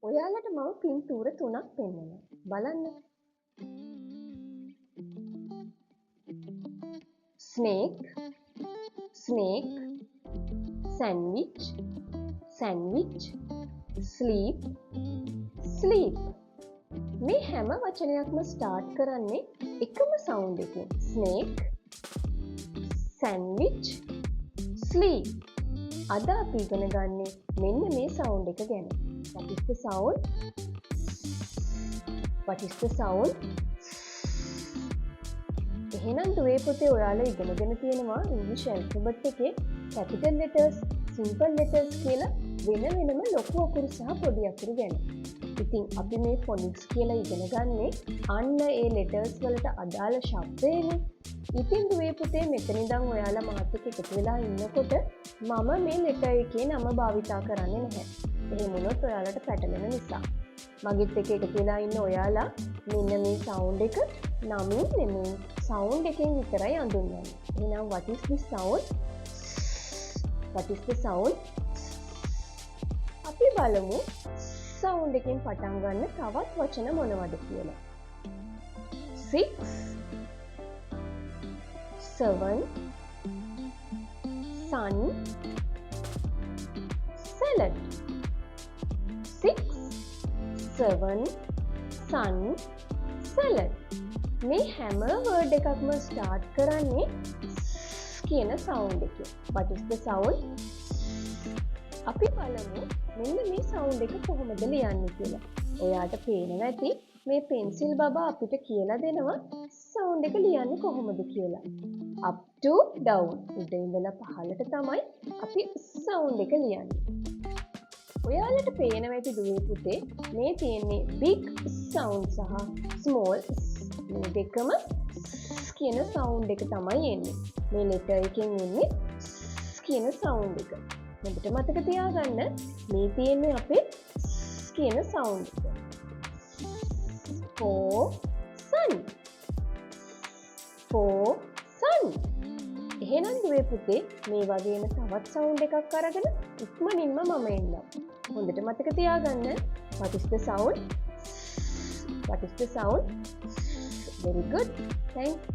ඔයාලට මම පින්තූර 3ක් පෙන්නනවා. බලන්න. snake, snake, sandwich, sandwich, sleep, sleep. මේ හැම වචනයක්ම ස්ටාර්ට් කරන්නේ එකම සවුන්ඩ් එකෙන්. snake, sandwich, sleep. අද අපි ඉගෙන ගන්නේ මෙන්න මේ සවුන්ඩ් එක ගැන. What is the sound? What is the sound? එහෙනම් දුවේ පුතේ ඔයාලා ඉගෙනගෙන තියෙනවා ඉංග්‍රීසි ඇල්ෆබෙට් එකේ capital letters, simple letters කියලා වෙනම ලොකු අකුරු සහ පොඩි අකුරු ගැන. ඉතින් අපි මේ phonics කියලා ඉගෙන ගන්නේ අන්න ඒ letters වලට අදාළ ශබ්දයනේ. ඉතින් දුවේ පුතේ මෙතන ඉඳන් ඔයාලා මාත් එක්ක එකතු වෙලා ඉන්නකොට මම මේ letter එකේ නම භාවිතා කරන්නේ නැහැ. එහෙම වුණොත් ඔයාලට පැටලෙන නිසා. මගෙත් එක්ක එකතු වෙලා ඉන්න ඔයාලා මෙන්න මේ sound එක නමින් නෙමෙයි sound එකෙන් විතරයි අඳුන්වන්නේ. එහෙනම් what is this sound? What is the sound? අපි බලමු sound එකෙන් පටන් ගන්න තවත් වචන මොනවද කියලා. 6 7 sun salad. 6 7 sun salad. මේ හැම වර්ඩ් එකක්ම ස්ටාර්ට් කරන්නේ කියන සවුන්ඩ් එකෙන්. what is the sound? අපි බලමු මෙන්න මේ සවුන්ඩ් එක කොහොමද ලියන්නේ කියලා. ඔයාට පේනවා ඇති මේ පෙන්සිල් බබා අපිට කියලා දෙනවා සවුන්ඩ් එක ලියන්නේ කොහොමද කියලා. up to down උඩ ඉඳලා පහළට තමයි අපි සවුන්ඩ් එක ලියන්නේ. ඔයාලට පේනවා ඇති දුවේ පුතේ මේ තියෙන්නේ big sound සහ small මේ දෙකම කියන සවුන්ඩ් එක තමයි එන්නේ. මේ letter එකෙන් එන්නේ කියන සවුන්ඩ් එක. හොඳට මතක තියාගන්න මේ තියෙන්නේ අපේ කියන සවුන්ඩ් එක. for sun. for sun. එහෙනම් දුවේ පුතේ මේ වගේම තවත් සවුන්ඩ් එකක් අරගෙන ඉක්මනින්ම මම එන්නම්. හොඳට මතක තියාගන්න what is the sound? What is the sound? Very good. Thanks.